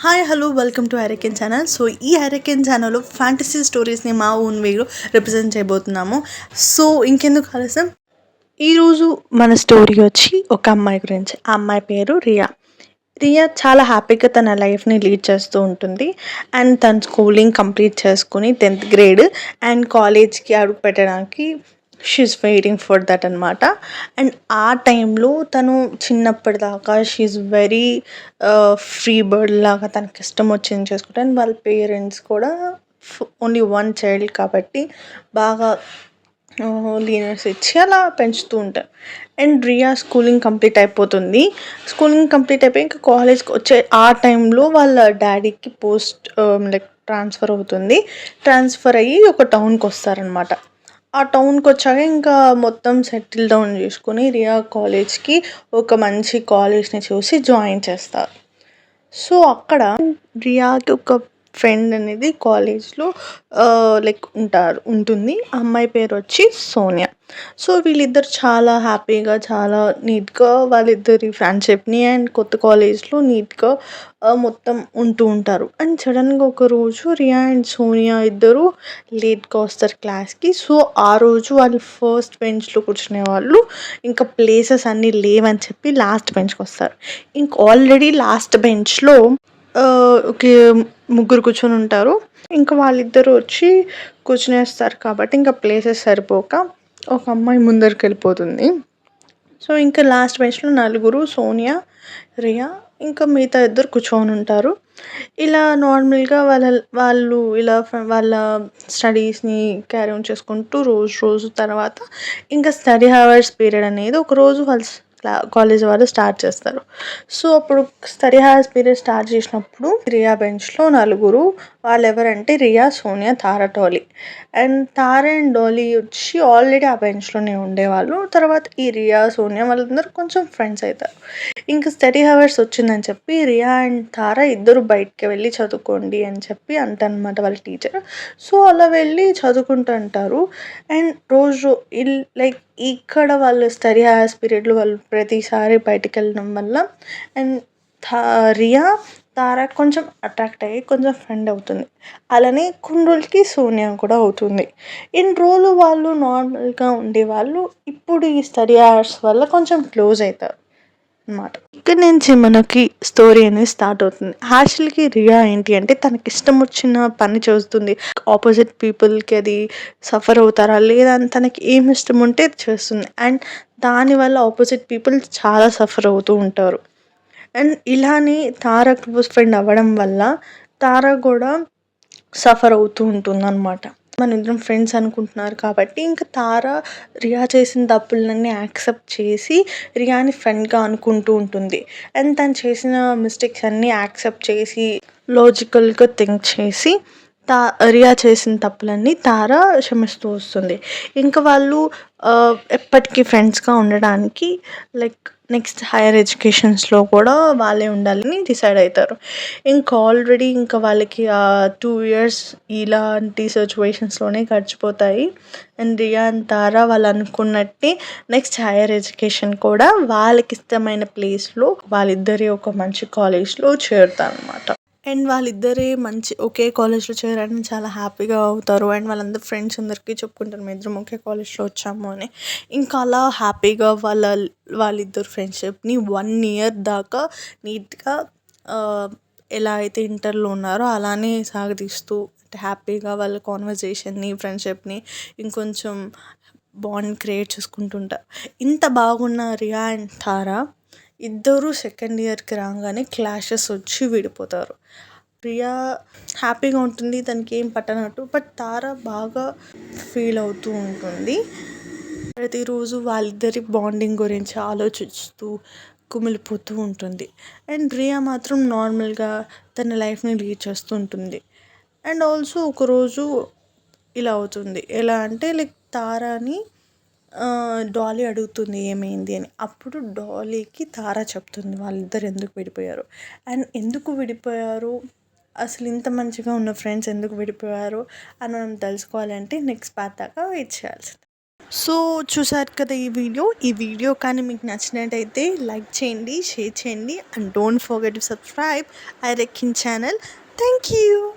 Hi hello welcome to హైరకెన్ channel. So ఈ హైరకెన్ ఛానల్లో ఫ్యాంటసీ స్టోరీస్ని మా ఓన్ వేలో రిప్రజెంట్ చేయబోతున్నాము. సో ఇంకెందుకు ఆలస్యం, ఈరోజు మన స్టోరీ వచ్చి ఒక అమ్మాయి గురించి. ఆ అమ్మాయి పేరు రియా. రియా చాలా హ్యాపీగా తన లైఫ్ని లీడ్ చేస్తూ ఉంటుంది. అండ్ తన స్కూలింగ్ కంప్లీట్ చేసుకుని 10th గ్రేడ్ అండ్ కాలేజ్కి అడుగు పెట్టడానికి షీఈస్ వెయిటింగ్ ఫర్ దట్ అనమాట. అండ్ ఆ టైంలో తను చిన్నప్పటిదాకా షీఈస్ వెరీ ఫ్రీ బర్డ్ లాగా తనకి ఇష్టం వచ్చింది చేసుకుంటే, అండ్ వాళ్ళ పేరెంట్స్ కూడా ఓన్లీ వన్ చైల్డ్ కాబట్టి బాగా లీనియన్స్ ఇచ్చి అలా పెంచుతూ ఉంటారు. అండ్ రియా స్కూలింగ్ కంప్లీట్ అయిపోతుంది. స్కూలింగ్ కంప్లీట్ అయిపోయి ఇంకా కాలేజ్కి వచ్చే ఆ టైంలో వాళ్ళ డాడీకి పోస్ట్ లైక్ ట్రాన్స్ఫర్ అవుతుంది. ట్రాన్స్ఫర్ అయ్యి ఒక టౌన్కి వస్తారనమాట. ఆ టౌన్కి వచ్చాక ఇంకా మొత్తం సెటిల్ డౌన్ చేసుకుని రియా కాలేజ్కి ఒక మంచి కాలేజ్ని చూసి జాయిన్ చేస్తారు. సో అక్కడ రియాకి ఒక ఫ్రెండ్ అనేది కాలేజ్లో లైక్ ఉంటుంది. ఆ అమ్మాయి పేరు వచ్చి సోనియా. సో వీళ్ళిద్దరు చాలా హ్యాపీగా, చాలా నీట్గా వాళ్ళిద్దరి ఫ్రెండ్షిప్ని అండ్ కొత్త కాలేజ్లో నీట్గా మొత్తం ఉంటూ ఉంటారు. అండ్ సడన్గా ఒకరోజు రియా అండ్ సోనియా ఇద్దరు లేట్గా వస్తారు క్లాస్కి. సో ఆ రోజు వాళ్ళు ఫస్ట్ బెంచ్లో కూర్చునే వాళ్ళు ఇంకా ప్లేసెస్ అన్నీ లేవని చెప్పి లాస్ట్ బెంచ్కి వస్తారు. ఇంక ఆల్రెడీ లాస్ట్ బెంచ్లో ఓకే ముగ్గురు కూర్చొని ఉంటారు. ఇంకా వాళ్ళిద్దరు వచ్చి కూర్చునేస్తారు కాబట్టి ఇంకా ప్లేసెస్ సరిపోక ఒక అమ్మాయి ముందరికి వెళ్ళిపోతుంది. సో ఇంకా లాస్ట్ బెంచ్లో నలుగురు, సోనియా, రియా, ఇంకా మిగతా ఇద్దరు కూర్చొని ఉంటారు. ఇలా నార్మల్గా వాళ్ళు ఇలా వాళ్ళ స్టడీస్ని క్యారీ ఆన్ చేసుకుంటూ రోజు తర్వాత ఇంకా స్టడీ అవర్స్ పీరియడ్ అనేది ఒకరోజు వాళ్ళు కాలేజ్ వాళ్ళు స్టార్ట్ చేస్తారు. సో అప్పుడు స్టడీ అవర్స్ పీరియడ్ స్టార్ట్ చేసినప్పుడు రియా బెంచ్లో నలుగురు, వాళ్ళు ఎవరంటే రియా, సోనియా, తారా, డోలీ. అండ్ తారా అండ్ డోలీ వచ్చి ఆల్రెడీ ఆ బెంచ్లోనే ఉండేవాళ్ళు. తర్వాత ఈ రియా, సోనియా వాళ్ళందరూ కొంచెం ఫ్రెండ్స్ అవుతారు. ఇంకా స్టడీ అవర్స్ వచ్చిందని చెప్పి రియా అండ్ తారా ఇద్దరు బయటకు వెళ్ళి చదువుకోండి అని చెప్పి అంటనమాట వాళ్ళ టీచర్. సో అలా వెళ్ళి చదువుకుంటూ అంటారు. అండ్ రోజు లైక్ ఇక్కడ వాళ్ళు స్టడీ అవర్స్ పీరియడ్లో వాళ్ళు ప్రతిసారి బయటకు వెళ్ళడం వల్ల అండ్ రియా తారా కొంచెం అట్రాక్ట్ అయ్యి కొంచెం ఫ్రెండ్ అవుతుంది. అలానే కొన్ని రోజులకి సోనియా కూడా అవుతుంది. ఇన్ని రోజులు వాళ్ళు నార్మల్గా ఉండేవాళ్ళు. ఇప్పుడు ఈ స్టడీ అవర్స్ వల్ల కొంచెం క్లోజ్ అవుతారు అన్నమాట. ఇక్కడ నుంచి మనకి స్టోరీ అనేది స్టార్ట్ అవుతుంది. యాక్చువల్కి రియా ఏంటి అంటే తనకి ఇష్టం వచ్చిన పని చేస్తుంది. ఆపోజిట్ పీపుల్కి అది సఫర్ అవుతారా లేదా అని తనకి ఏమి ఇష్టం ఉంటే చేస్తుంది. అండ్ దానివల్ల ఆపోజిట్ పీపుల్ చాలా సఫర్ అవుతూ ఉంటారు. అండ్ ఇలానే తారా క్లోజ్ ఫ్రెండ్ అవ్వడం వల్ల తారా కూడా సఫర్ అవుతూ ఉంటుందన్నమాట. మన ఇద్దరం ఫ్రెండ్స్ అనుకుంటున్నారు కాబట్టి ఇంకా తారా రియా చేసిన తప్పులన్నీ యాక్సెప్ట్ చేసి రియాని ఫ్రెండ్గా అనుకుంటూ ఉంటుంది. అండ్ తను చేసిన మిస్టేక్స్ అన్నీ యాక్సెప్ట్ చేసి లాజికల్గా థింక్ చేసి రియా చేసిన తప్పులన్నీ తారా క్షమిస్తూ వస్తుంది. ఇంకా వాళ్ళు ఎప్పటికీ ఫ్రెండ్స్గా ఉండడానికి లైక్ నెక్స్ట్ హైయర్ ఎడ్యుకేషన్స్లో కూడా వాళ్ళే ఉండాలని డిసైడ్ అవుతారు. ఇంకా ఆల్రెడీ ఇంకా వాళ్ళకి 2 years ఇలాంటి సిచ్యువేషన్స్లోనే గడిచిపోతాయి. అండ్ రియా అండ్ తారా వాళ్ళు అనుకున్నట్టే నెక్స్ట్ హైయర్ ఎడ్యుకేషన్ కూడా వాళ్ళకి ఇష్టమైన ప్లేస్లో వాళ్ళిద్దరి ఒక మంచి కాలేజ్లో చేరుతారు అనమాట. అండ్ వాళ్ళిద్దరే ఒకే కాలేజ్లో చేరడానికి చాలా హ్యాపీగా అవుతారు. అండ్ వాళ్ళందరూ ఫ్రెండ్స్ అందరికీ చెప్పుకుంటారు మేము ఇద్దరం ఒకే కాలేజ్లో వచ్చాము అని. ఇంకా అలా హ్యాపీగా వాళ్ళిద్దరు ఫ్రెండ్షిప్ని 1 year దాకా నీట్గా ఎలా అయితే ఇంటర్లో ఉన్నారో అలానే సాగదీస్తూ హ్యాపీగా వాళ్ళ కాన్వర్జేషన్ని, ఫ్రెండ్షిప్ని ఇంకొంచెం బాండ్ క్రియేట్ చేసుకుంటుంటారు. ఇంత బాగున్న రియా అండ్ తారా ఇద్దరు సెకండ్ ఇయర్కి రాగానే క్లాషెస్ వచ్చి విడిపోతారు. రియా హ్యాపీగా ఉంటుంది, తనకి ఏం పట్టనట్టు. బట్ తారా బాగా ఫీల్ అవుతూ ఉంటుంది. ప్రతిరోజు వాళ్ళిద్దరి బాండింగ్ గురించి ఆలోచిస్తూ కుమిలిపోతూ ఉంటుంది. అండ్ రియా మాత్రం నార్మల్గా తన లైఫ్ని లీడ్ చేస్తూ ఉంటుంది. అండ్ ఆల్సో ఒకరోజు ఇలా అవుతుంది. ఎలా అంటే లైక్ తారాని డాలీ అడుగుతుంది ఏమైంది అని. అప్పుడు డాలీకి తారా చెప్తుంది వాళ్ళిద్దరు ఎందుకు విడిపోయారు. అండ్ ఎందుకు విడిపోయారు, అసలు ఇంత మంచిగా ఉన్న ఫ్రెండ్స్ ఎందుకు విడిపోయారు అని మనం తెలుసుకోవాలంటే నెక్స్ట్ పార్ట్ దాకా వెయిట్ చేయాల్సింది. సో చూసారు కదా ఈ వీడియో కానీ మీకు నచ్చినట్టయితే లైక్ చేయండి, షేర్ చేయండి and don't forget to subscribe ఐ రెక్కన్ ఛానల్. Thank you.